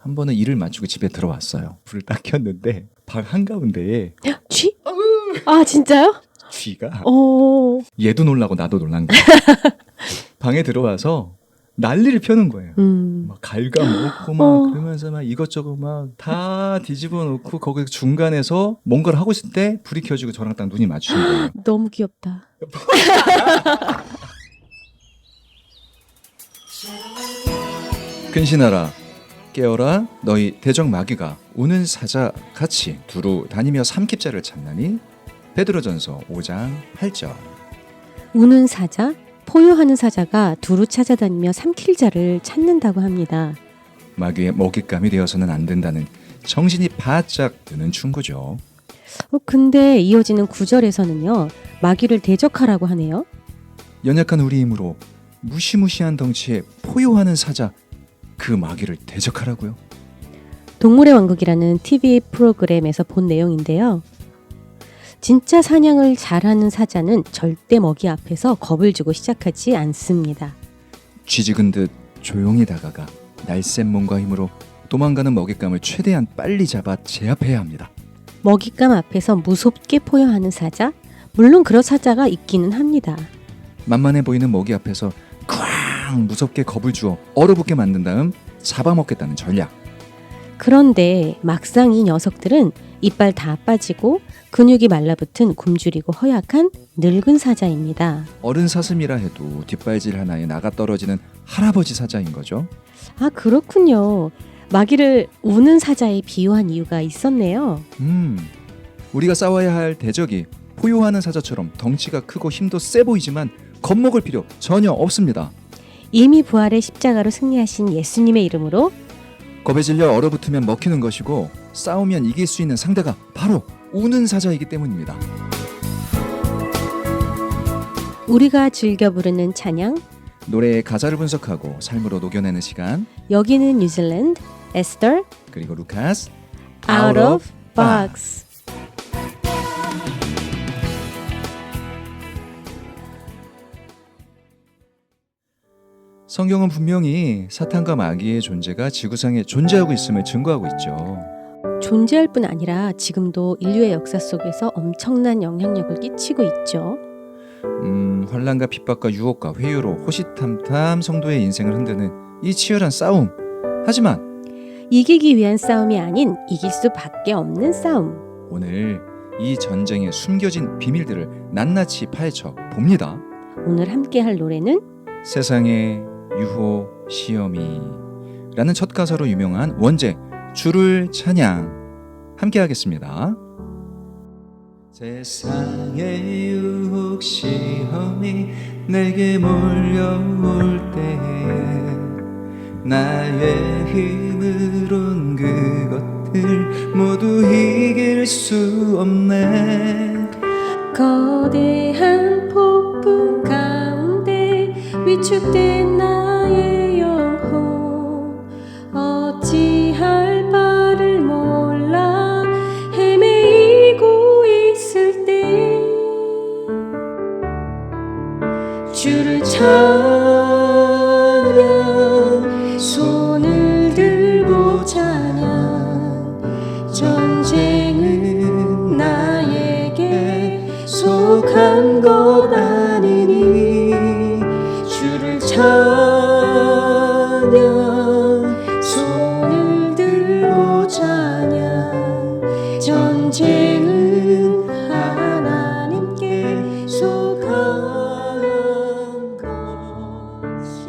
한 번은 일을 마치고 집에 들어왔어요. 불을 딱 켰는데 방 한가운데에 쥐? 아 진짜요? 쥐가 얘도 놀라고 나도 놀란 거예요. 방에 들어와서 난리를 펴는 거예요. 막 갉아먹고 막 그러면서 막 이것저것 막 다 뒤집어 놓고 거기 중간에서 뭔가를 하고 있을 때 불이 켜지고 저랑 딱 눈이 맞추신 거예요. 너무 귀엽다. 근신하라 깨어라 너희 대적 마귀가 우는 사자 같이 두루 다니며 삼킵자를 찾나니. 베드로전서 5장 8절. 우는 사자, 포효하는 사자가 두루 찾아다니며 삼킬 자를 찾는다고 합니다. 마귀의 먹잇감이 되어서는 안 된다는 정신이 바짝 드는 충고죠. 근데 이어지는 9절에서는요. 마귀를 대적하라고 하네요. 연약한 우리 힘으로 무시무시한 덩치에 포효하는 사자 그 마귀를 대적하라고요. 동물의 왕국이라는 TV 프로그램에서 본 내용인데요. 진짜 사냥을 잘하는 사자는 절대 먹이 앞에서 겁을 주고 시작하지 않습니다. 쥐지근 듯 조용히 다가가 날쌘 몸과 힘으로 도망가는 먹잇감을 최대한 빨리 잡아 제압해야 합니다. 먹잇감 앞에서 무섭게 포효하는 사자? 물론 그런 사자가 있기는 합니다. 만만해 보이는 먹이 앞에서 쾅 무섭게 겁을 주어 얼어붙게 만든 다음 잡아먹겠다는 전략. 그런데 막상 이 녀석들은 이빨 다 빠지고 근육이 말라붙은 굶주리고 허약한 늙은 사자입니다. 어른 사슴이라 해도 뒷발질 하나에 나가 떨어지는 할아버지 사자인 거죠. 아 그렇군요. 마귀를 우는 사자에 비유한 이유가 있었네요. 우리가 싸워야 할 대적이 포효하는 사자처럼 덩치가 크고 힘도 세 보이지만 겁먹을 필요 전혀 없습니다. 이미 부활의 십자가로 승리하신 예수님의 이름으로 겁에 질려 얼어붙으면 먹히는 것이고 싸우면 이길 수 있는 상대가 바로 우는 사자이기 때문입니다. 우리가 즐겨 부르는 찬양, 노래의 가사를 분석하고 삶으로 녹여내는 시간. 여기는 뉴질랜드, 에스더, 그리고 루카스 Out of Box. 성경은 분명히 사탄과 마귀의 존재가 지구상에 존재하고 있음을 증거하고 있죠. 존재할 뿐 아니라 지금도 인류의 역사 속에서 엄청난 영향력을 끼치고 있죠. 환난과 핍박과 유혹과 회유로 호시탐탐 성도의 인생을 흔드는 이 치열한 싸움. 하지만 이기기 위한 싸움이 아닌 이길 수밖에 없는 싸움. 오늘 이 전쟁에 숨겨진 비밀들을 낱낱이 파헤쳐 봅니다. 오늘 함께 할 노래는 세상의 유혹 시험이라는 첫 가사로 유명한 원제 주를 찬양 함께 하겠습니다. 세상의 유혹 시험이 내게 몰려올 때 나의 힘으론 그것들 모두 이길 수 없네. 거대한 폭풍 가운데 위축된 나의 영혼 어찌할 바를 몰라 헤매이고 있을 때 주를 찬양 손을 들고 찬양 전쟁은 나에게 속한 것 아니니 주를 찬양 손을 들고 찬양 전쟁은 하나님께 속한 것이.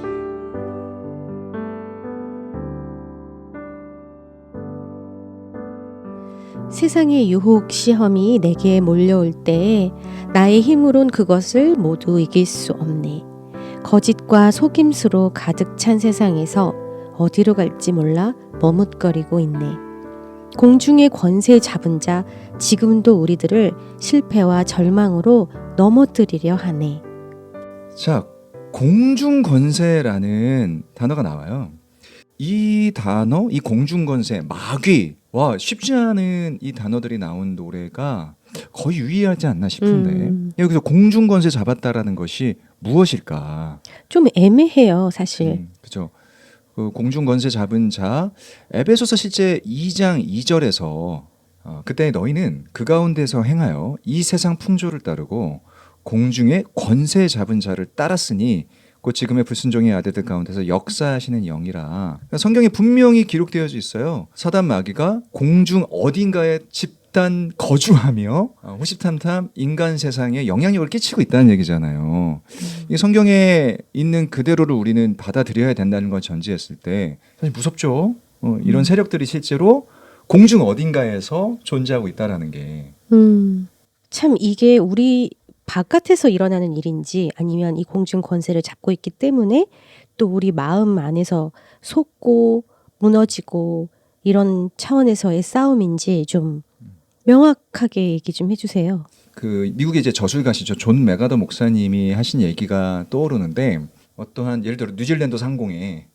세상의 유혹 시험이 내게 몰려올 때에 나의 힘으론 그것을 모두 이길 수 없네. 거짓과 속임수로 가득 찬 세상에서 어디로 갈지 몰라 머뭇거리고 있네. 공중의 권세 잡은 자 지금도 우리들을 실패와 절망으로 넘어뜨리려 하네. 자, 공중권세라는 단어가 나와요. 이 단어, 이 공중권세, 마귀, 와 쉽지 않은 이 단어들이 나온 노래가 거의 유의하지 않나 싶은데 여기서 공중권세 잡았다라는 것이 무엇일까? 좀 애매해요, 사실. 그죠. 그 공중 권세 잡은 자, 에베소서 실제 2장 2절에서 그때 너희는 그 가운데서 행하여 이 세상 풍조를 따르고 공중의 권세 잡은 자를 따랐으니 곧 지금의 불순종의 아들들 가운데서 역사하시는 영이라. 성경에 분명히 기록되어져 있어요. 사단 마귀가 공중 어딘가에 집단 거주하며 호시탐탐 인간 세상에 영향력을 끼치고 있다는 얘기잖아요. 이 성경에 있는 그대로를 우리는 받아들여야 된다는 걸 전제했을 때 사실 무섭죠. 이런 세력들이 실제로 공중 어딘가에서 존재하고 있다라는 게. 참 이게 우리 바깥에서 일어나는 일인지 아니면 이 공중 권세를 잡고 있기 때문에 또 우리 마음 안에서 속고 무너지고 이런 차원에서의 싸움인지 좀 명확하게 얘기 좀 해주세요. 그 미국의 이제 저술가시죠. 존 메가더 목사님이 하신 얘기가 떠오르는데 어떠한 예를 들어 뉴질랜드 상공에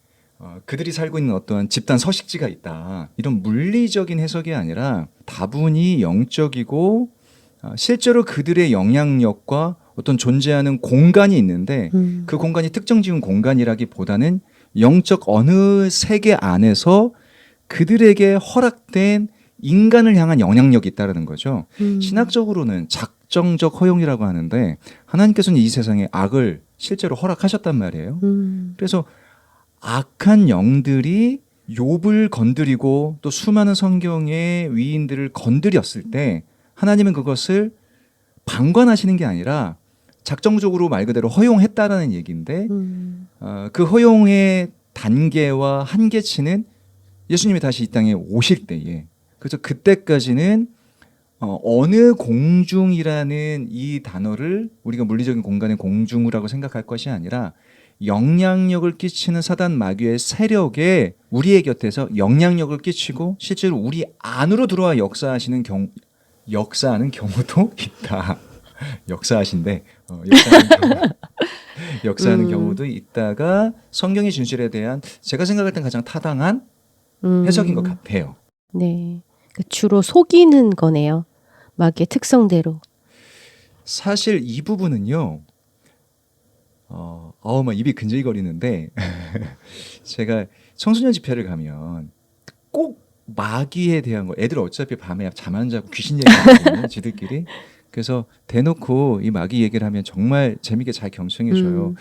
그들이 살고 있는 어떠한 집단 서식지가 있다. 이런 물리적인 해석이 아니라 다분히 영적이고 실제로 그들의 영향력과 어떤 존재하는 공간이 있는데 그 공간이 특정 지은 공간이라기보다는 영적 어느 세계 안에서 그들에게 허락된 인간을 향한 영향력이 있다는 거죠. 신학적으로는 작정적 허용이라고 하는데 하나님께서는 이 세상에 악을 실제로 허락하셨단 말이에요. 그래서 악한 영들이 욥을 건드리고 또 수많은 성경의 위인들을 건드렸을 때 하나님은 그것을 방관하시는 게 아니라 작정적으로 말 그대로 허용했다라는 얘기인데 그 허용의 단계와 한계치는 예수님이 다시 이 땅에 오실 때에, 그래서 그때까지는 어느 공중이라는 이 단어를 우리가 물리적인 공간의 공중이라고 생각할 것이 아니라 영향력을 끼치는 사단 마귀의 세력에 우리의 곁에서 영향력을 끼치고 실제로 우리 안으로 들어와 역사하는 경우도 있다. 역사하신데 역사하는 경우도 있다가 성경의 진실에 대한 제가 생각할 땐 가장 타당한 해석인 것 같아요. 네, 주로 속이는 거네요. 마귀의 특성대로. 사실 이 부분은요. 막 입이 근질거리는데 제가 청소년 집회를 가면 꼭 마귀에 대한 거, 애들 어차피 밤에 잠 안 자고 귀신 얘기하거든요, 지들끼리. 그래서 대놓고 이 마귀 얘기를 하면 정말 재밌게 잘 경청해줘요.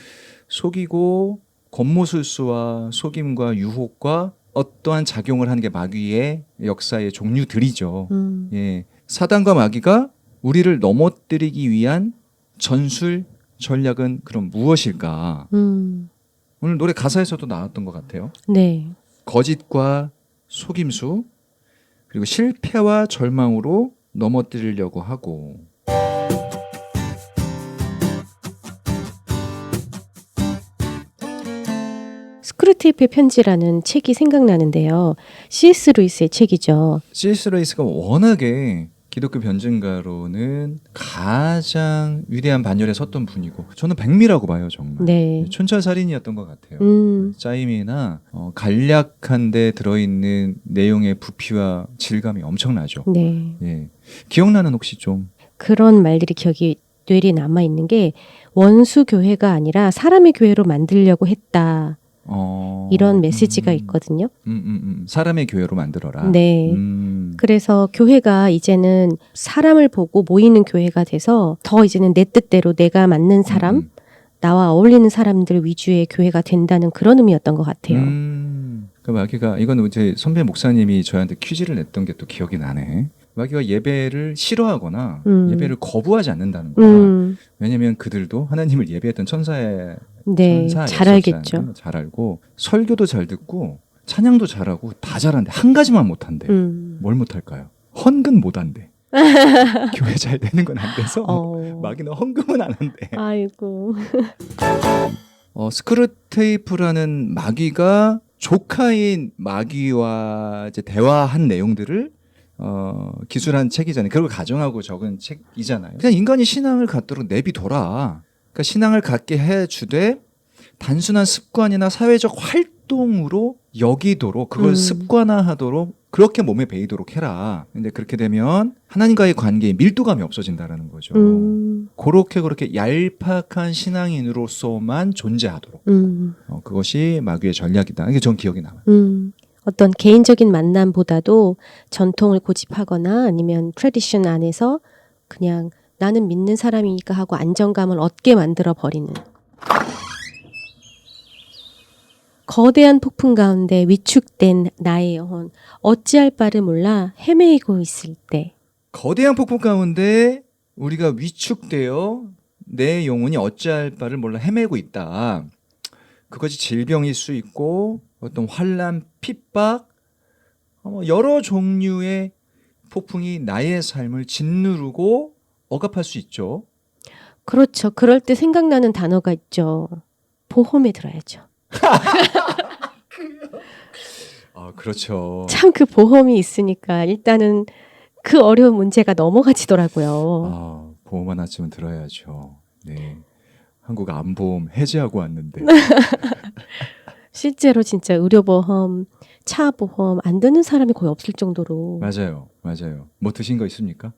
속이고 겉모술수와 속임과 유혹과 어떠한 작용을 하는 게 마귀의 역사의 종류들이죠. 예, 사단과 마귀가 우리를 넘어뜨리기 위한 전술 전략은 그럼 무엇일까? 오늘 노래 가사에서도 나왔던 것 같아요. 네. 거짓과 속임수, 그리고 실패와 절망으로 넘어뜨리려고 하고. 스크루테이프의 편지라는 책이 생각나는데요. C.S. 루이스의 책이죠. C.S. 루이스가 워낙에 기독교 변증가로는 가장 위대한 반열에 섰던 분이고 저는 백미라고 봐요. 정말. 네. 촌철살인이었던 것 같아요. 짜임이나 간략한 데 들어있는 내용의 부피와 질감이 엄청나죠. 네. 예. 기억나는 혹시 좀? 그런 말들이 기억이 뇌리에 남아있는 게 원수 교회가 아니라 사람의 교회로 만들려고 했다. 이런 메시지가 있거든요. 사람의 교회로 만들어라. 네. 그래서 교회가 이제는 사람을 보고 모이는 교회가 돼서 더 이제는 내 뜻대로 내가 맞는 사람, 나와 어울리는 사람들 위주의 교회가 된다는 그런 의미였던 것 같아요. 그 마귀가, 이건 이제 선배 목사님이 저한테 퀴즈를 냈던 게 또 기억이 나네. 마귀가 예배를 싫어하거나 예배를 거부하지 않는다는 거야. 왜냐하면 그들도 하나님을 예배했던 천사의 네, 잘 알겠죠. 잘 알고 설교도 잘 듣고 찬양도 잘하고 다 잘하는데 한 가지만 못한대. 뭘 못할까요? 헌금 못한대. 교회 잘 되는 건 안 돼서 마귀는 헌금은 안 한대. 아이고. 스크루테이프라는 마귀가 조카인 마귀와 이제 대화한 내용들을 기술한 책이잖아요. 그걸 가정하고 적은 책이잖아요. 그냥 인간이 신앙을 갖도록 내비둬라. 그러니까 신앙을 갖게 해주되 단순한 습관이나 사회적 활동으로 여기도록 그걸 습관화하도록 그렇게 몸에 배이도록 해라. 근데 그렇게 되면 하나님과의 관계에 밀도감이 없어진다라는 거죠. 그렇게 얄팍한 신앙인으로서만 존재하도록. 그것이 마귀의 전략이다. 이게 전 기억이 남아요. 어떤 개인적인 만남보다도 전통을 고집하거나 아니면 트래디션 안에서 그냥 나는 믿는 사람이니까 하고 안정감을 얻게 만들어 버리는. 거대한 폭풍 가운데 위축된 나의 영혼, 어찌할 바를 몰라 헤매이고 있을 때. 거대한 폭풍 가운데 우리가 위축되어 내 영혼이 어찌할 바를 몰라 헤매고 있다. 그것이 질병일 수 있고 어떤 환난, 핍박, 여러 종류의 폭풍이 나의 삶을 짓누르고 억압할 수 있죠. 그렇죠. 그럴 때 생각나는 단어가 있죠. 보험에 들어야죠. 그렇죠. 참 그 보험이 있으니까 일단은 그 어려운 문제가 넘어가지더라고요. 보험 하나쯤은 들어야죠. 네. 한국 암보험 해지하고 왔는데. 실제로 진짜 의료보험, 차보험 안 드는 사람이 거의 없을 정도로. 맞아요. 뭐 드신 거 있습니까?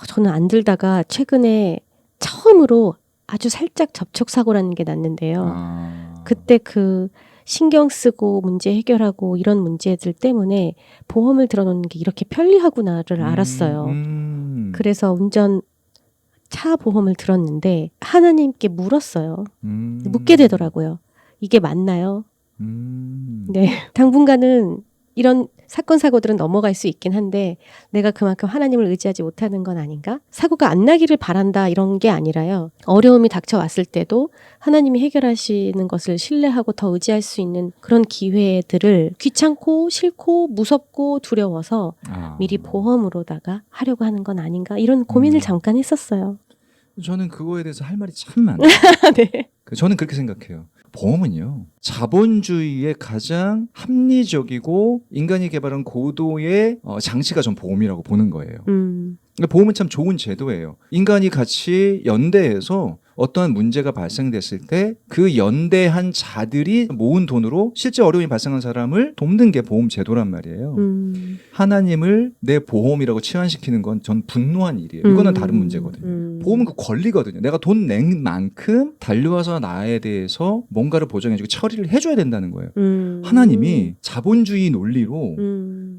저는 안 들다가 최근에 처음으로 아주 살짝 접촉사고라는 게 났는데요. 그때 그 신경 쓰고 문제 해결하고 이런 문제들 때문에 보험을 들어놓는 게 이렇게 편리하구나를 알았어요. 그래서 차 보험을 들었는데 하나님께 물었어요. 묻게 되더라고요. 이게 맞나요? 네. 당분간은 이런 사건 사고들은 넘어갈 수 있긴 한데 내가 그만큼 하나님을 의지하지 못하는 건 아닌가? 사고가 안 나기를 바란다 이런 게 아니라요. 어려움이 닥쳐왔을 때도 하나님이 해결하시는 것을 신뢰하고 더 의지할 수 있는 그런 기회들을 귀찮고 싫고 무섭고 두려워서 미리 보험으로다가 하려고 하는 건 아닌가? 이런 고민을 잠깐 했었어요. 저는 그거에 대해서 할 말이 참 많아요. 네. 저는 그렇게 생각해요. 보험은요, 자본주의의 가장 합리적이고 인간이 개발한 고도의 장치가 전 보험이라고 보는 거예요. 그러니까 보험은 참 좋은 제도예요. 인간이 같이 연대해서 어떠한 문제가 발생됐을 때 그 연대한 자들이 모은 돈으로 실제 어려움이 발생한 사람을 돕는 게 보험 제도란 말이에요. 하나님을 내 보험이라고 치환시키는 건 전 분노한 일이에요. 이거는 다른 문제거든요. 보험은 그 권리거든요. 내가 돈 낸 만큼 달려와서 나에 대해서 뭔가를 보장해주고 처리를 해줘야 된다는 거예요. 하나님이 자본주의 논리로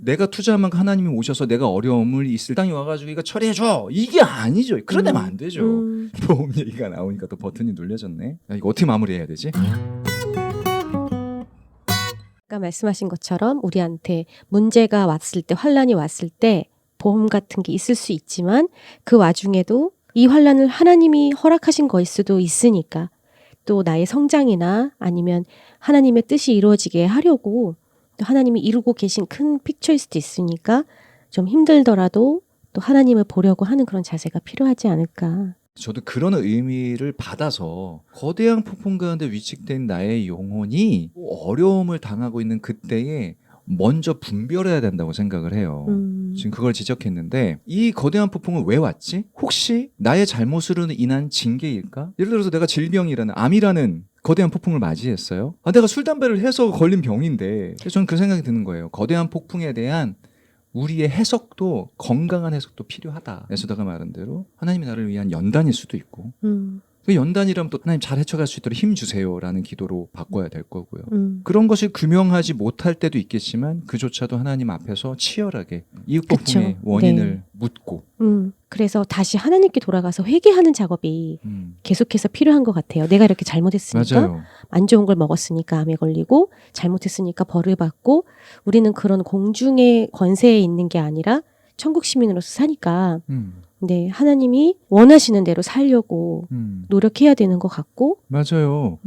내가 투자한 만큼 하나님이 오셔서 내가 어려움을 있을 땅에 와가지고 이거 처리해줘. 이게 아니죠. 그러다면 안 되죠. 보험 얘기가 나오니까 또 버튼이 눌려졌네. 야, 이거 어떻게 마무리해야 되지? 아까 말씀하신 것처럼 우리한테 문제가 왔을 때, 환란이 왔을 때 보험 같은 게 있을 수 있지만 그 와중에도 이 환란을 하나님이 허락하신 거일 수도 있으니까 또 나의 성장이나 아니면 하나님의 뜻이 이루어지게 하려고 또 하나님이 이루고 계신 큰 픽처일 수도 있으니까 좀 힘들더라도 또 하나님을 보려고 하는 그런 자세가 필요하지 않을까. 저도 그런 의미를 받아서 거대한 폭풍 가운데 위축된 나의 영혼이 어려움을 당하고 있는 그때에 먼저 분별해야 된다고 생각을 해요. 지금 그걸 지적했는데 이 거대한 폭풍은 왜 왔지? 혹시 나의 잘못으로 인한 징계일까? 예를 들어서 내가 질병이라는 암이라는 거대한 폭풍을 맞이했어요. 내가 술 담배를 해서 걸린 병인데 저는 그 생각이 드는 거예요. 거대한 폭풍에 대한 우리의 해석도 건강한 해석도 필요하다. 에스더가 말한 대로 하나님이 나를 위한 연단일 수도 있고 그 연단이라면 또 하나님 잘 헤쳐갈 수 있도록 힘 주세요라는 기도로 바꿔야 될 거고요. 그런 것을 규명하지 못할 때도 있겠지만 그조차도 하나님 앞에서 치열하게 이윽폭풍의 원인을 묻고 그래서 다시 하나님께 돌아가서 회개하는 작업이 계속해서 필요한 것 같아요. 내가 이렇게 잘못했으니까 맞아요. 안 좋은 걸 먹었으니까 암에 걸리고 잘못했으니까 벌을 받고 우리는 그런 공중의 권세에 있는 게 아니라 천국 시민으로서 사니까 네, 하나님이 원하시는 대로 살려고 노력해야 되는 것 같고 맞아요.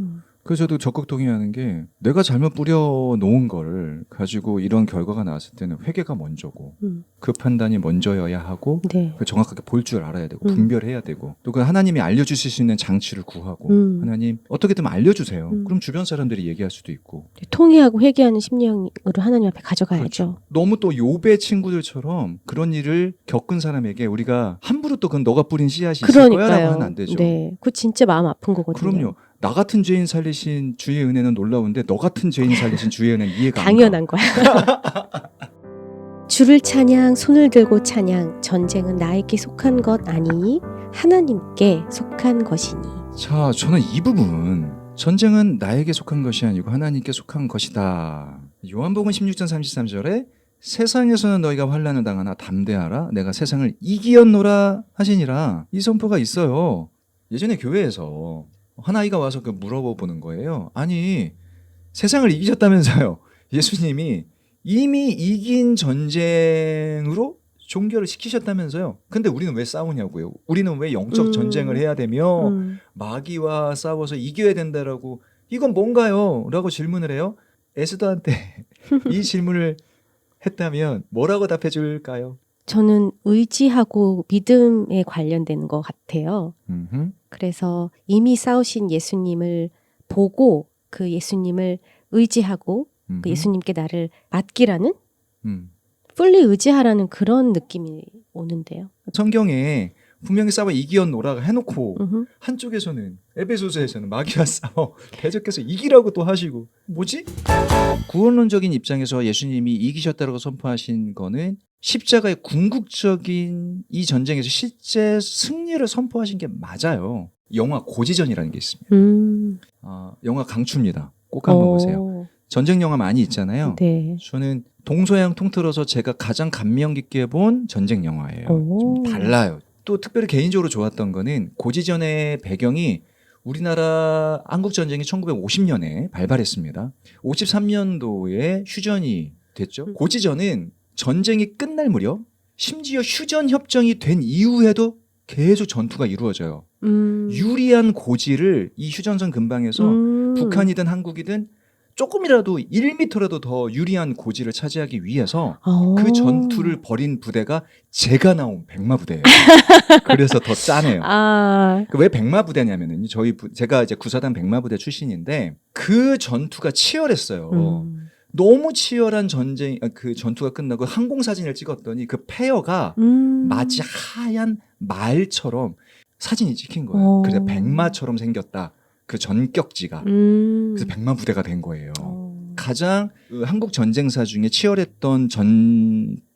그래서 저도 적극 동의하는 게 내가 잘못 뿌려놓은 거를 가지고 이런 결과가 나왔을 때는 회개가 먼저고 그 판단이 먼저여야 하고 네. 그 정확하게 볼 줄 알아야 되고 분별해야 되고 또 그 하나님이 알려주실 수 있는 장치를 구하고 하나님 어떻게든 알려주세요. 그럼 주변 사람들이 얘기할 수도 있고 통회하고 회개하는 심령으로 하나님 앞에 가져가야죠. 그렇죠. 너무 또 욥의 친구들처럼 그런 일을 겪은 사람에게 우리가 함부로 또 그건 너가 뿌린 씨앗이 있을 거야라고 하면 안 되죠. 네, 그거 진짜 마음 아픈 거거든요. 그럼요. 나 같은 죄인 살리신 주의 은혜는 놀라운데 너 같은 죄인 살리신 주의 은혜는 이해가 안 가. 당연한 거야. 주를 찬양, 손을 들고 찬양. 전쟁은 나에게 속한 것 아니니 하나님께 속한 것이니. 자, 저는 이 부분 전쟁은 나에게 속한 것이 아니고 하나님께 속한 것이다. 요한복음 16장 33절에 세상에서는 너희가 환난을 당하나 담대하라 내가 세상을 이기었노라 하시니라. 이 선포가 있어요. 예전에 교회에서 한 아이가 와서 물어보는 거예요. 아니 세상을 이기셨다면서요. 예수님이 이미 이긴 전쟁으로 종결을 시키셨다면서요. 근데 우리는 왜 싸우냐고요. 우리는 왜 영적 전쟁을 해야 되며 마귀와 싸워서 이겨야 된다라고 이건 뭔가요? 라고 질문을 해요. 에스더한테 이 질문을 했다면 뭐라고 답해 줄까요? 저는 의지하고 믿음에 관련된 것 같아요. 그래서 이미 싸우신 예수님을 보고 그 예수님을 의지하고 그 예수님께 나를 맡기라는 fully 의지하라는 그런 느낌이 오는데요. 성경에 분명히 싸워 이기었노라 해놓고 한쪽에서는 에베소서에서는 마귀와 싸워 계속해서 이기라고 또 하시고 뭐지? 구원론적인 입장에서 예수님이 이기셨다고 선포하신 거는 십자가의 궁극적인 이 전쟁에서 실제 승리를 선포하신 게 맞아요. 영화 고지전이라는 게 있습니다. 영화 강추입니다. 꼭 한번 보세요. 전쟁 영화 많이 있잖아요. 네. 저는 동서양 통틀어서 제가 가장 감명 깊게 본 전쟁 영화예요. 좀 달라요. 또 특별히 개인적으로 좋았던 거는 고지전의 배경이 우리나라 한국전쟁이 1950년에 발발했습니다. 53년도에 휴전이 됐죠. 고지전은 전쟁이 끝날 무렵 심지어 휴전협정이 된 이후에도 계속 전투가 이루어져요. 유리한 고지를 이 휴전선 근방에서 북한이든 한국이든 조금이라도 1m라도 더 유리한 고지를 차지하기 위해서 그 전투를 벌인 부대가 제가 나온 백마부대예요. 그래서 더 짜네요. 왜 백마부대냐면은 제가 이제 구사단 백마부대 출신인데 그 전투가 치열했어요. 너무 치열한 그 전투가 끝나고 항공사진을 찍었더니 그 폐허가 마치 하얀 말처럼 사진이 찍힌 거예요. 그래서 백마처럼 생겼다. 그 전격지가. 그래서 백마부대가 된 거예요. 가장 한국 전쟁사 중에 치열했던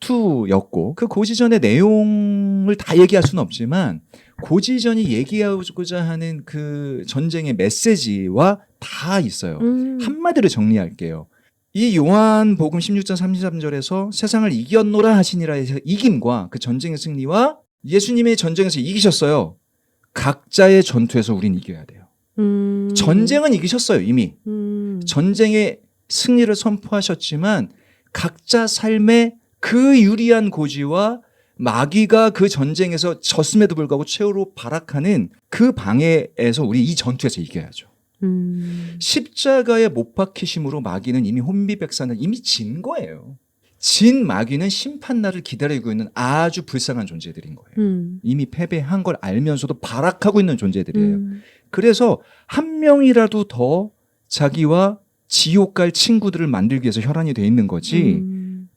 전투였고 그 고지전의 내용을 다 얘기할 수는 없지만 고지전이 얘기하고자 하는 그 전쟁의 메시지와 다 있어요. 한마디로 정리할게요. 이 요한복음 16장 33절에서 세상을 이겼노라 하시니라 해서 이김과 그 전쟁의 승리와 예수님의 전쟁에서 이기셨어요. 각자의 전투에서 우린 이겨야 돼요. 전쟁은 이기셨어요 이미. 전쟁의 승리를 선포하셨지만 각자 삶의 그 유리한 고지와 마귀가 그 전쟁에서 졌음에도 불구하고 최후로 발악하는 그 방해에서 우리 이 전투에서 이겨야죠. 십자가에 못 박히심으로 마귀는 이미 혼비백산을 이미 진 거예요. 진 마귀는 심판날을 기다리고 있는 아주 불쌍한 존재들인 거예요. 이미 패배한 걸 알면서도 발악하고 있는 존재들이에요. 그래서 한 명이라도 더 자기와 지옥 갈 친구들을 만들기 위해서 혈안이 돼 있는 거지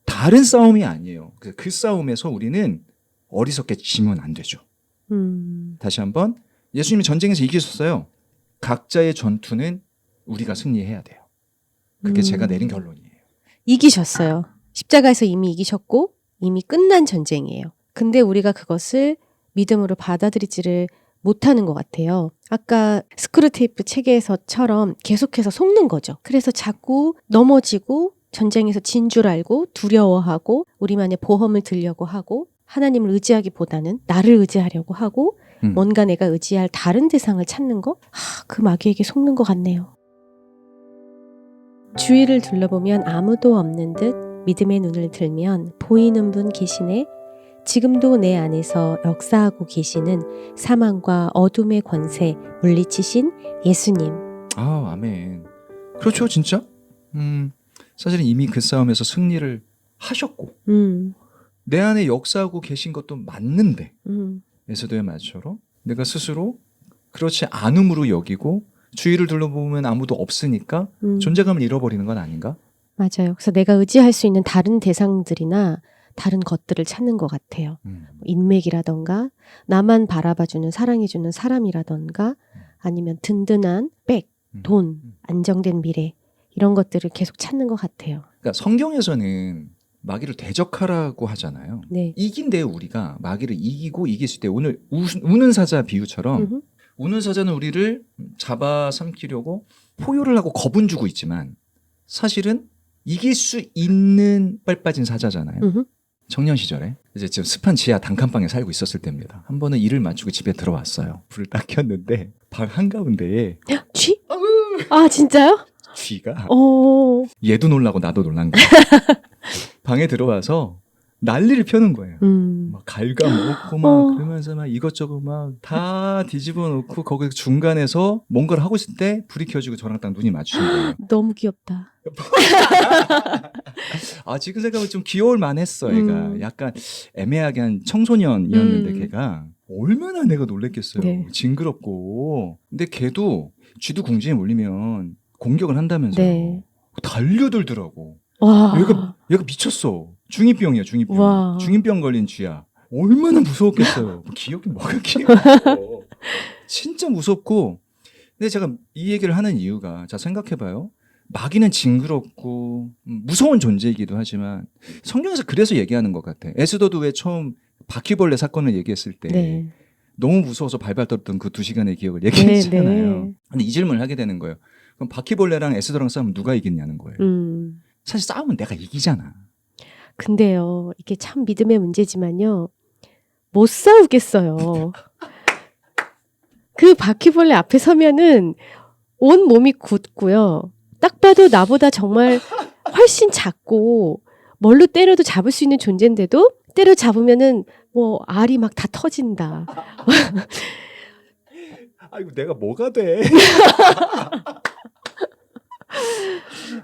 다른 싸움이 아니에요. 그 싸움에서 우리는 어리석게 지면 안 되죠. 다시 한번 예수님이 전쟁에서 이기셨어요. 각자의 전투는 우리가 승리해야 돼요. 그게 제가 내린 결론이에요. 이기셨어요. 십자가에서 이미 이기셨고 이미 끝난 전쟁이에요. 근데 우리가 그것을 믿음으로 받아들이지를 못하는 것 같아요. 아까 스크루테이프 체계에서처럼 계속해서 속는 거죠. 그래서 자꾸 넘어지고 전쟁에서 진 줄 알고 두려워하고 우리만의 보험을 들려고 하고 하나님을 의지하기보다는 나를 의지하려고 하고 뭔가 내가 의지할 다른 대상을 찾는 거? 그 마귀에게 속는 것 같네요. 주위를 둘러보면 아무도 없는 듯 믿음의 눈을 들면 보이는 분 계시네. 지금도 내 안에서 역사하고 계시는 사망과 어둠의 권세 물리치신 예수님. 아멘. 그렇죠, 진짜. 사실은 이미 그 싸움에서 승리를 하셨고 내 안에 역사하고 계신 것도 맞는데 에스더의 말처럼 내가 스스로 그렇지 않음으로 여기고 주위를 둘러보면 아무도 없으니까 존재감을 잃어버리는 건 아닌가? 맞아요. 그래서 내가 의지할 수 있는 다른 대상들이나 다른 것들을 찾는 것 같아요. 인맥이라던가 나만 바라봐주는 사랑해주는 사람이라던가 아니면 든든한 백, 돈, 안정된 미래 이런 것들을 계속 찾는 것 같아요. 그러니까 성경에서는 마귀를 대적하라고 하잖아요. 네. 이긴데 우리가 마귀를 이기고 이길 수 있대. 오늘 우는 사자 비유처럼 음흠. 우는 사자는 우리를 잡아삼키려고 포효를 하고 겁은 주고 있지만 사실은 이길 수 있는 빨 빠진 사자잖아요. 음흠. 청년 시절에 이제 지금 습한 지하 단칸방에 살고 있었을 때입니다. 한 번은 일을 마치고 집에 들어왔어요. 불을 딱 켰는데 방 한가운데에 쥐? 아 진짜요? 쥐가 오. 얘도 놀라고 나도 놀란 거예요. 방에 들어와서 난리를 펴는 거예요. 막 갉아먹고 막 그러면서 막 이것저것 막 다 뒤집어 놓고 거기 중간에서 뭔가를 하고 있을 때 불이 켜지고 저랑 딱 눈이 마주친 거예요. 너무 귀엽다. 아 지금 생각하면 좀 귀여울 만했어. 얘가 약간 애매하게 한 청소년이었는데 걔가 얼마나 내가 놀랬겠어요. 네. 징그럽고. 근데 걔도 쥐도 궁지에 몰리면 공격을 한다면서요. 네. 달려들더라고. 와. 얘가 미쳤어. 중이병이야, 중이병. 와. 중이병 걸린 쥐야. 얼마나 무서웠겠어요. 기억이 뭐가 기억이야. 진짜 무섭고. 근데 제가 이 얘기를 하는 이유가, 자, 생각해봐요. 마귀는 징그럽고, 무서운 존재이기도 하지만, 성경에서 그래서 얘기하는 것 같아. 에스더도 왜 처음 바퀴벌레 사건을 얘기했을 때, 네. 너무 무서워서 발발 떨었던 그 2시간의 기억을 얘기했잖아요. 네. 근데 이 질문을 하게 되는 거예요. 그럼 바퀴벌레랑 에스더랑 싸우면 누가 이겼냐는 거예요. 사실 싸우면 내가 이기잖아. 근데요, 이게 참 믿음의 문제지만요, 못 싸우겠어요. 그 바퀴벌레 앞에 서면은 온 몸이 굳고요. 딱 봐도 나보다 정말 훨씬 작고 뭘로 때려도 잡을 수 있는 존재인데도 때려 잡으면은 뭐 알이 막 다 터진다. 아이고 내가 뭐가 돼?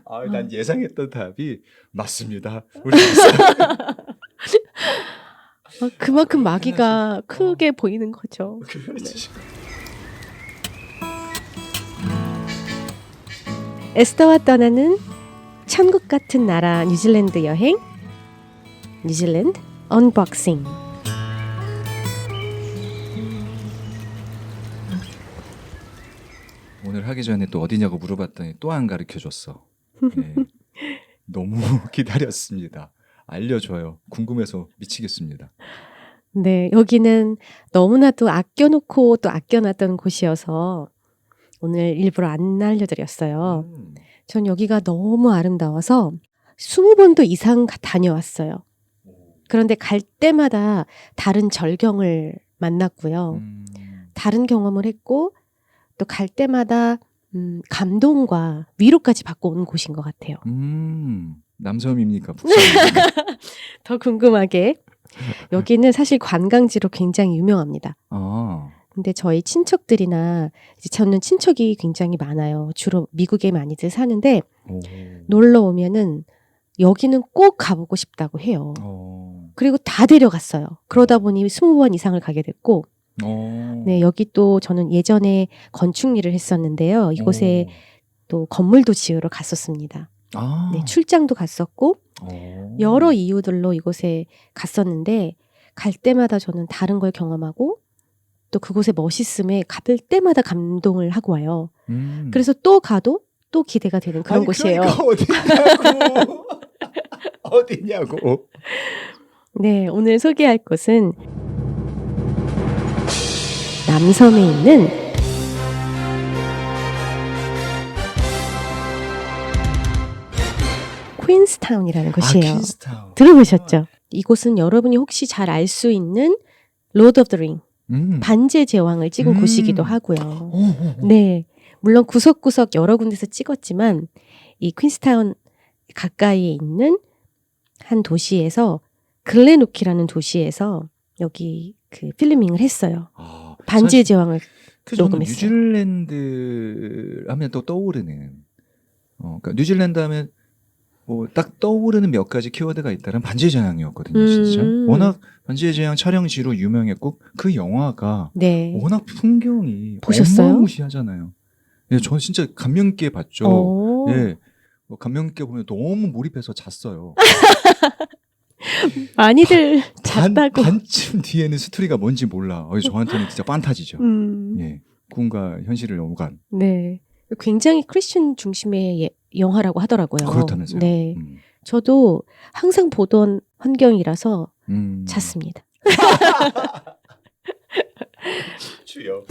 아, 난 예상했던 답이 맞습니다. 우리 그만큼 마귀가 크게 보이는 거죠. 그렇지. 에스더와 떠나는 천국 같은 나라 뉴질랜드 여행, 뉴질랜드 언박싱. 오늘 하기 전에 또 어디냐고 물어봤더니 또 안 가르쳐줬어. 네. 너무 기다렸습니다. 알려줘요. 궁금해서 미치겠습니다. 네, 여기는 너무나도 아껴놓고 또 아껴놨던 곳이어서 오늘 일부러 안 알려드렸어요. 전 여기가 너무 아름다워서 20번도 이상 다녀왔어요. 그런데 갈 때마다 다른 절경을 만났고요. 다른 경험을 했고 또 갈 때마다 감동과 위로까지 받고 오는 곳인 것 같아요. 남섬입니까? 북섬입니까? 더 궁금하게 여기는 사실 관광지로 굉장히 유명합니다. 아. 근데 저희 친척들이나 이제 저는 친척이 굉장히 많아요. 주로 미국에 많이들 사는데 놀러 오면은 여기는 꼭 가보고 싶다고 해요. 그리고 다 데려갔어요. 그러다 보니 20번 이상을 가게 됐고 네, 여기 또 저는 예전에 건축 일을 했었는데요. 이곳에 또 건물도 지으러 갔었습니다. 네, 출장도 갔었고 여러 이유들로 이곳에 갔었는데 갈 때마다 저는 다른 걸 경험하고 또 그곳의 멋있음에 갈 때마다 감동을 하고 와요. 그래서 또 가도 또 기대가 되는 그런 곳이에요. 그러니까 어디냐고. 네, 오늘 소개할 곳은 남섬에 있는 퀸스타운이라는 곳이에요. 퀸스타운. 들어보셨죠? 이곳은 여러분이 혹시 잘 알 수 있는 로드 오브 더 링, 반지의 제왕을 찍은 곳이기도 하고요. 네, 물론 구석구석 여러 군데서 찍었지만 이 퀸스타운 가까이에 있는 한 도시에서 글레노키라는 도시에서 여기 그 필리밍을 했어요. 반지의 제왕을 녹음했어요. 뉴질랜드 하면 또 떠오르는 그러니까 뉴질랜드 하면 뭐 딱 떠오르는 몇 가지 키워드가 있다면 반지의 제왕이었거든요. 진짜 워낙 반지의 제왕 촬영지로 유명했고 그 영화가 네. 워낙 풍경이 보셨어요? 어마무시하잖아요. 예, 저는 진짜 감명 깊게 봤죠. 예, 뭐 감명 깊게 보면 너무 몰입해서 잤어요. 많이들 잤다고. 반쯤 뒤에는 스토리가 뭔지 몰라. 저한테는 진짜 판타지죠. 예. 꿈과 현실을 오간. 네. 굉장히 크리스천 중심의 영화라고 하더라고요. 그렇다면서요. 네. 저도 항상 보던 환경이라서 잤습니다. 주요.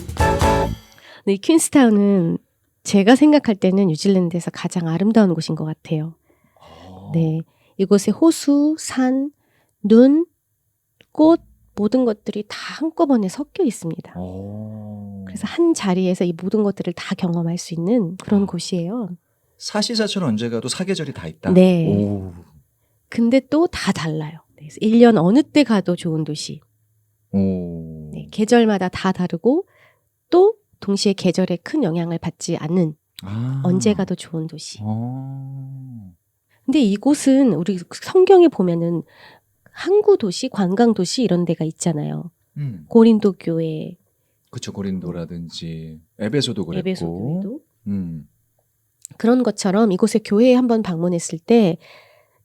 네, 퀸스타운은 제가 생각할 때는 뉴질랜드에서 가장 아름다운 곳인 것 같아요. 네. 이곳에 호수, 산, 눈, 꽃, 모든 것들이 다 한꺼번에 섞여 있습니다. 그래서 한 자리에서 이 모든 것들을 다 경험할 수 있는 그런 곳이에요. 사시사철 언제 가도 사계절이 다 있다. 네. 오. 근데 또 다 달라요. 그래서 1년 어느 때 가도 좋은 도시. 오. 네, 계절마다 다 다르고 또 동시에 계절에 큰 영향을 받지 않는 언제 가도 좋은 도시. 근데 이곳은 우리 성경에 보면은 항구 도시, 관광 도시 이런 데가 있잖아요. 고린도 교회, 그쵸. 고린도라든지 에베소도 그랬고. 에베소 교회도. 그런 것처럼 이곳에 교회에 한번 방문했을 때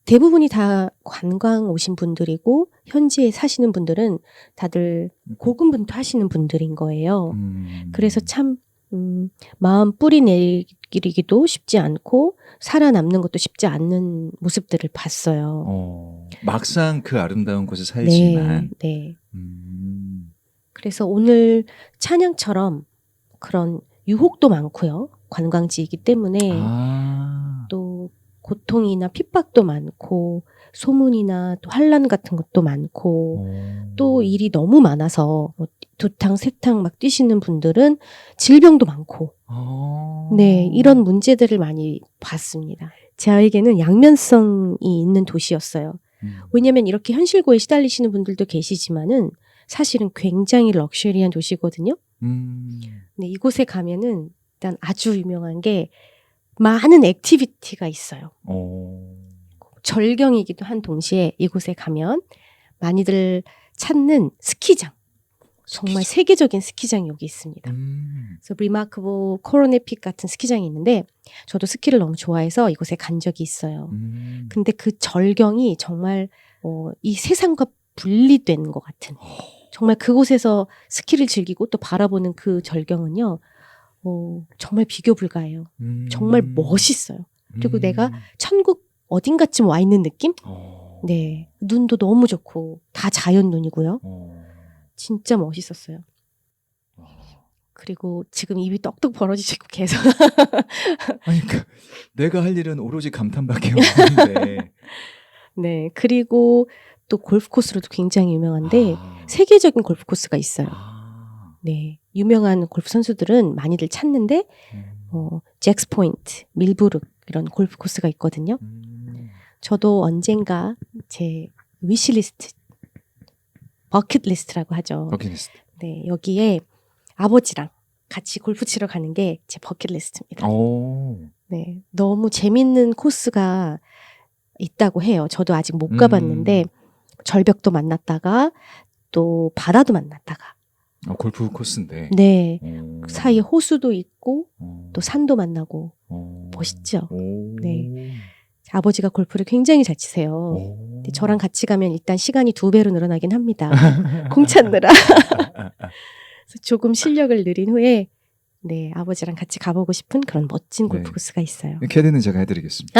대부분이 다 관광 오신 분들이고 현지에 사시는 분들은 다들 고군분투하시는 분들인 거예요. 그래서 참 마음 뿌리 내리기도 쉽지 않고 살아남는 것도 쉽지 않는 모습들을 봤어요. 막상 그 아름다운 곳에 살지만. 네. 그래서 오늘 찬양처럼 그런 유혹도 많고요. 관광지이기 때문에 또 고통이나 핍박도 많고 소문이나 또 환란 같은 것도 많고 또 일이 너무 많아서 뭐 두탕 세탕 막 뛰시는 분들은 질병도 많고 네, 이런 문제들을 많이 봤습니다. 저에게는 양면성이 있는 도시였어요. 왜냐하면 이렇게 현실고에 시달리시는 분들도 계시지만은 사실은 굉장히 럭셔리한 도시거든요. 네, 이곳에 가면은 일단 아주 유명한 게 많은 액티비티가 있어요. 절경이기도 한 동시에 이곳에 가면 많이들 찾는 스키장. 정말 세계적인 스키장이 여기 있습니다. 그래서 리마크보 코로네픽 같은 스키장이 있는데 저도 스키를 너무 좋아해서 이곳에 간 적이 있어요. 근데 그 절경이 정말 이 세상과 분리된 것 같은 정말 그곳에서 스키를 즐기고 또 바라보는 그 절경은요. 정말 비교 불가해요. 정말 멋있어요. 그리고 내가 천국 어딘가쯤 와 있는 느낌? 네. 눈도 너무 좋고 다 자연 눈이고요. 진짜 멋있었어요. 그리고 지금 입이 떡떡 벌어지시고 계속. 아니, 내가 할 일은 오로지 감탄밖에 없는데. 네. 그리고 또 골프 코스로도 굉장히 유명한데 세계적인 골프 코스가 있어요. 네. 유명한 골프 선수들은 많이들 찾는데 잭스 포인트, 밀브룩 이런 골프 코스가 있거든요. 저도 언젠가 제 위시리스트, 버킷리스트라고 하죠. 버킷리스트. 네, 여기에 아버지랑 같이 골프 치러 가는 게 제 버킷리스트입니다. 네, 너무 재밌는 코스가 있다고 해요. 저도 아직 못 가봤는데 절벽도 만났다가 또 바다도 만났다가. 골프 코스인데. 네, 그 사이에 호수도 있고 또 산도 만나고 멋있죠. 네, 아버지가 골프를 굉장히 잘 치세요. 근데 저랑 같이 가면 일단 시간이 2배로 늘어나긴 합니다. 공 찾느라. 그래서 조금 실력을 늘린 후에 네, 아버지랑 같이 가보고 싶은 그런 멋진 골프 코스가 있어요. 캐디는 제가 해드리겠습니다.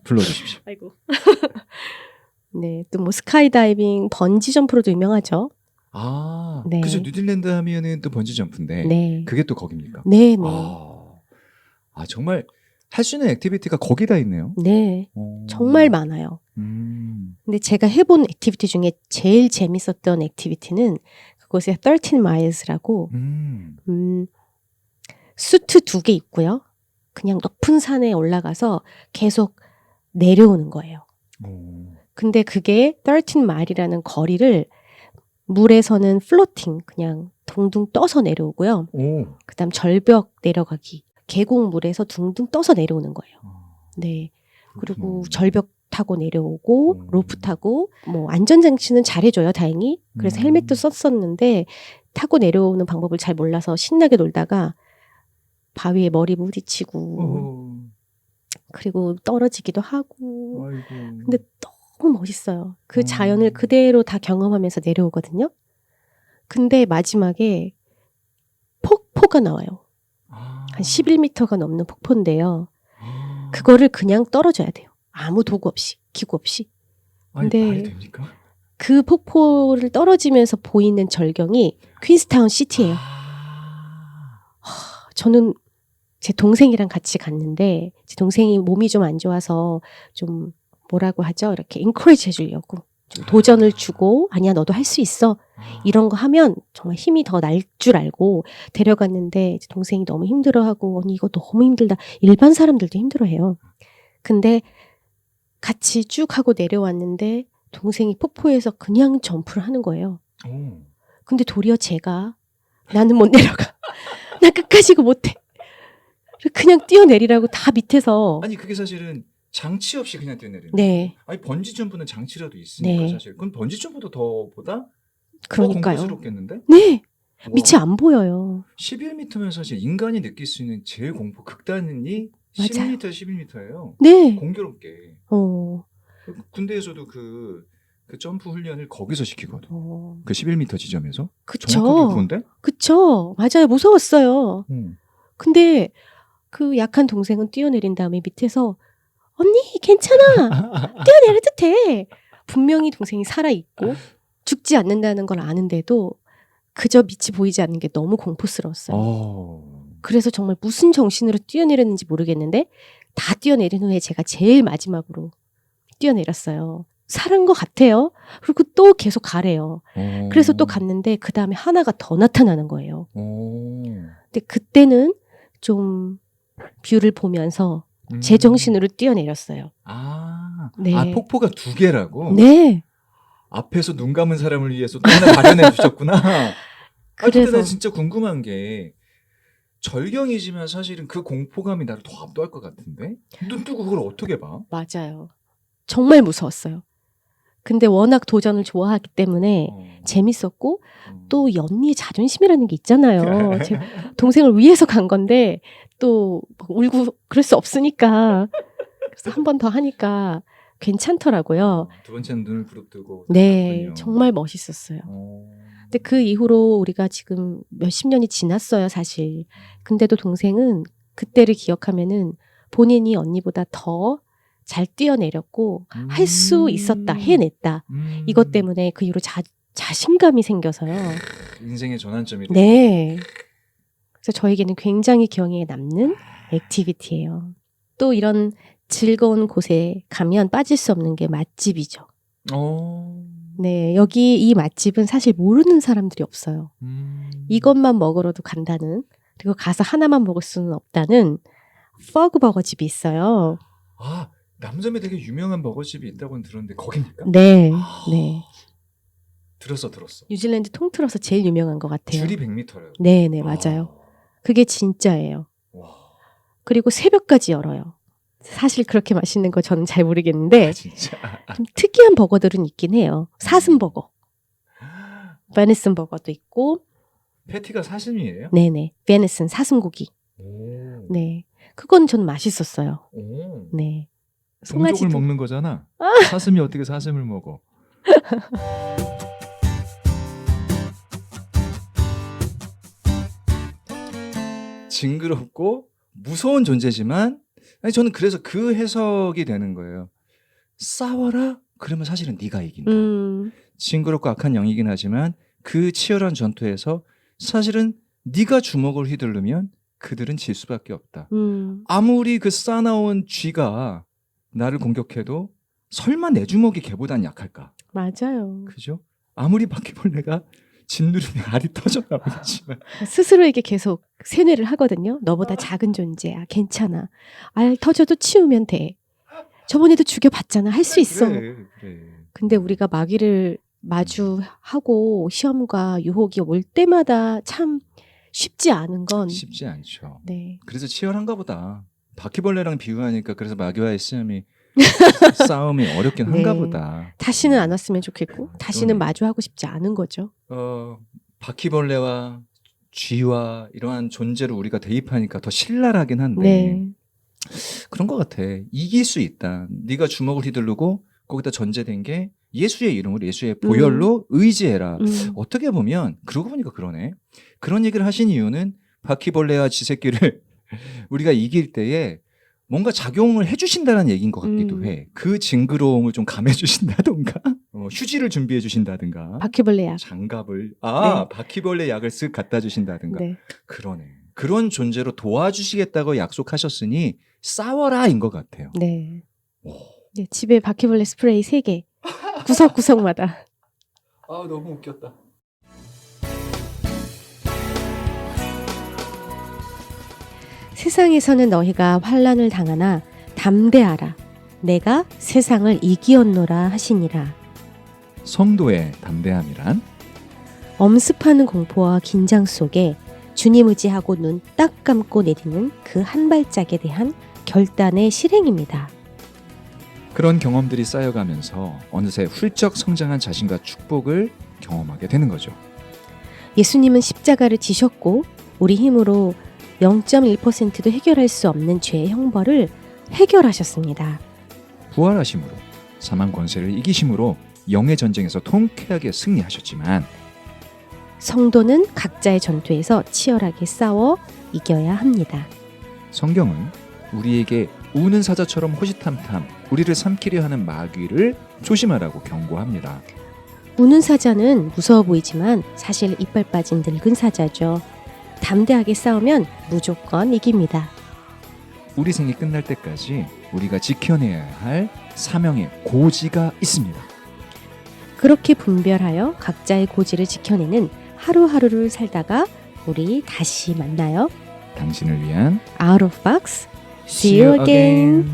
불러주십시오. 아이고. 네, 또 뭐 스카이다이빙, 번지 점프로도 유명하죠. 네. 그죠. 뉴질랜드 하면은 또 번지 점프인데. 네. 그게 또 거기입니까? 네. 정말 할 수 있는 액티비티가 거기 다 있네요. 네. 정말 많아요. 근데 제가 해본 액티비티 중에 제일 재밌었던 액티비티는 그곳에 13 miles라고 수트 2개 있고요. 그냥 높은 산에 올라가서 계속 내려오는 거예요. 근데 그게 13 mile이라는 거리를 물에서는 플로팅 그냥 둥둥 떠서 내려오고요. 그다음 절벽 내려가기 계곡물에서 둥둥 떠서 내려오는 거예요. 네. 그리고 절벽 타고 내려오고 로프 타고 뭐 안전장치는 잘해줘요 다행히. 그래서 헬멧도 썼었는데 타고 내려오는 방법을 잘 몰라서 신나게 놀다가 바위에 머리 부딪히고 그리고 떨어지기도 하고. 근데 너무 멋있어요. 그 자연을 그대로 다 경험하면서 내려오거든요. 근데 마지막에 폭포 폭포가 나와요. 한 11m가 넘는 폭포인데요. 그거를 그냥 떨어져야 돼요. 아무 도구 없이, 기구 없이. 아니, 근데 말이 됩니까? 그 폭포를 떨어지면서 보이는 절경이 퀸스타운 시티예요. 저는 제 동생이랑 같이 갔는데 제 동생이 몸이 좀 안 좋아서 좀 뭐라고 하죠? 이렇게 인커리지 해주려고 좀 도전을 주고 아니야 너도 할 수 있어 이런 거 하면 정말 힘이 더 날 줄 알고 데려갔는데 제 동생이 너무 힘들어하고 언니 이거 너무 힘들다. 일반 사람들도 힘들어해요. 근데 같이 쭉 하고 내려왔는데 동생이 폭포에서 그냥 점프를 하는 거예요. 근데 도리어 제가 나는 못 내려가. 나 끝까지 이거 못해. 그냥 뛰어내리라고 다 밑에서. 아니 그게 사실은 장치 없이 그냥 뛰어내리는 네. 거예요. 아니 번지 점프는 장치라도 있으니까 네. 사실. 그럼 번지 점프도 더 그러니까요. 공포스럽겠는데? 네. 와, 밑이 안 보여요. 11m면 사실 인간이 느낄 수 있는 제일 공포 극단이 맞아요. 11m예요. 네. 공교롭게. 군대에서도 그 점프 훈련을 거기서 시키거든. 그 11m 지점에서. 그쵸. 정확하게 그건데? 그쵸. 맞아요. 무서웠어요. 근데 그 약한 동생은 뛰어내린 다음에 밑에서 언니 괜찮아. 뛰어내려도 돼. 분명히 동생이 살아있고 죽지 않는다는 걸 아는데도 그저 밑이 보이지 않는 게 너무 공포스러웠어요. 그래서 정말 무슨 정신으로 뛰어내렸는지 모르겠는데 다 뛰어내린 후에 제가 제일 마지막으로 뛰어내렸어요. 살은 것 같아요. 그리고 또 계속 가래요. 그래서 또 갔는데 그 다음에 하나가 더 나타나는 거예요. 근데 그때는 좀 뷰를 보면서 제 정신으로 뛰어내렸어요. 네. 폭포가 두 개라고? 네. 앞에서 눈 감은 사람을 위해서 또 하나 마련해 주셨구나. 근데 나 진짜 궁금한 게 절경이지만 사실은 그 공포감이 나를 더 압도할 것 같은데? 눈 뜨고 그걸 어떻게 봐? 맞아요. 정말 무서웠어요. 근데 워낙 도전을 좋아하기 때문에 재밌었고 또 연니의 자존심이라는 게 있잖아요. 제 동생을 위해서 간 건데 또 울고 그럴 수 없으니까 그래서 한 번 더 하니까 괜찮더라고요. 두 번째는 눈을 부릅뜨고. 네, 그렇군요. 정말 멋있었어요. 근데 그 이후로 우리가 지금 몇십 년이 지났어요, 사실. 근데도 동생은 그때를 기억하면은 본인이 언니보다 더 잘 뛰어내렸고 할 수 있었다, 해냈다. 이것 때문에 그 이후로 자신감이 생겨서요. 인생의 전환점이 네. 그래서 저에게는 굉장히 기억에 남는 액티비티예요. 또 이런 즐거운 곳에 가면 빠질 수 없는 게 맛집이죠. 네, 여기 이 맛집은 사실 모르는 사람들이 없어요. 이것만 먹으러도 간다는, 그리고 가서 하나만 먹을 수는 없다는 퍼그버거 집이 있어요. 남섬에 되게 유명한 버거집이 있다고는 들었는데 거기입니까? 네, 네. 들었어. 뉴질랜드 통틀어서 제일 유명한 것 같아요. 줄이 100m래요. 네, 맞아요. 그게 진짜예요. 그리고 새벽까지 열어요. 사실 그렇게 맛있는 거 저는 잘 모르겠는데 진짜? 좀 특이한 버거들은 있긴 해요. 사슴버거, 베니슨 버거도 있고. 패티가 사슴이에요? 네네, 베니슨 사슴고기. 네, 그건 전 맛있었어요. 네. 동족을 먹는 거잖아. 사슴이 어떻게 사슴을 먹어? 징그럽고 무서운 존재지만 저는 그래서 그 해석이 되는 거예요. 싸워라? 그러면 사실은 네가 이긴다. 징그럽고 악한 영이긴 하지만 그 치열한 전투에서 사실은 네가 주먹을 휘두르면 그들은 질 수밖에 없다. 아무리 그 싸나운 쥐가 나를 공격해도 설마 내 주먹이 걔보단 약할까? 맞아요. 그죠? 아무리 바퀴벌레가 짓누르면 알이 터져나오겠지만 스스로에게 계속 세뇌를 하거든요. 너보다 작은 존재야. 괜찮아. 알 터져도 치우면 돼. 저번에도 죽여봤잖아. 할 수 있어. 그래. 근데 우리가 마귀를 마주하고 시험과 유혹이 올 때마다 참 쉽지 않은 건 쉽지 않죠. 네. 그래서 치열한가 보다. 바퀴벌레랑 비유하니까 그래서 마귀와의 싸움이 어렵긴 한가 보다. 다시는 안 왔으면 좋겠고 다시는 마주하고 싶지 않은 거죠. 바퀴벌레와 쥐와 이러한 존재로 우리가 대입하니까 더 신랄하긴 한데 네. 그런 것 같아. 이길 수 있다. 네가 주먹을 휘두르고 거기다 전제된 게 예수의 이름으로 예수의 보혈로 의지해라. 어떻게 보면 그러고 보니까 그러네. 그런 얘기를 하신 이유는 바퀴벌레와 쥐새끼를 우리가 이길 때에 뭔가 작용을 해주신다는 얘기인 것 같기도 해. 그 징그러움을 좀 감해주신다던가, 휴지를 준비해 주신다든가, 바퀴벌레 약. 장갑을, 네. 바퀴벌레 약을 쓱 갖다 주신다든가. 네. 그러네. 그런 존재로 도와주시겠다고 약속하셨으니 싸워라인 것 같아요. 네. 오. 네. 집에 바퀴벌레 스프레이 3개. 구석구석마다. 아, 너무 웃겼다. 세상에서는 너희가 환난을 당하나 담대하라. 내가 세상을 이기었노라 하시니라. 성도의 담대함이란 엄습하는 공포와 긴장 속에 주님 의지하고 눈 딱 감고 내딛는 그 한 발짝에 대한 결단의 실행입니다. 그런 경험들이 쌓여가면서 어느새 훌쩍 성장한 자신과 축복을 경험하게 되는 거죠. 예수님은 십자가를 지셨고 우리 힘으로 0.1%도 해결할 수 없는 죄의 형벌을 해결하셨습니다. 부활하심으로 사망 권세를 이기심으로 영의 전쟁에서 통쾌하게 승리하셨지만 성도는 각자의 전투에서 치열하게 싸워 이겨야 합니다. 성경은 우리에게 우는 사자처럼 호시탐탐 우리를 삼키려 하는 마귀를 조심하라고 경고합니다. 우는 사자는 무서워 보이지만 사실 이빨 빠진 늙은 사자죠. 담대하게 싸우면 무조건 이깁니다. 우리 생이 끝날 때까지 우리가 지켜내야 할 사명의 고지가 있습니다. 그렇게 분별하여 각자의 고지를 지켜내는 하루하루를 살다가 우리 다시 만나요. 당신을 위한 Out of Box. See you again.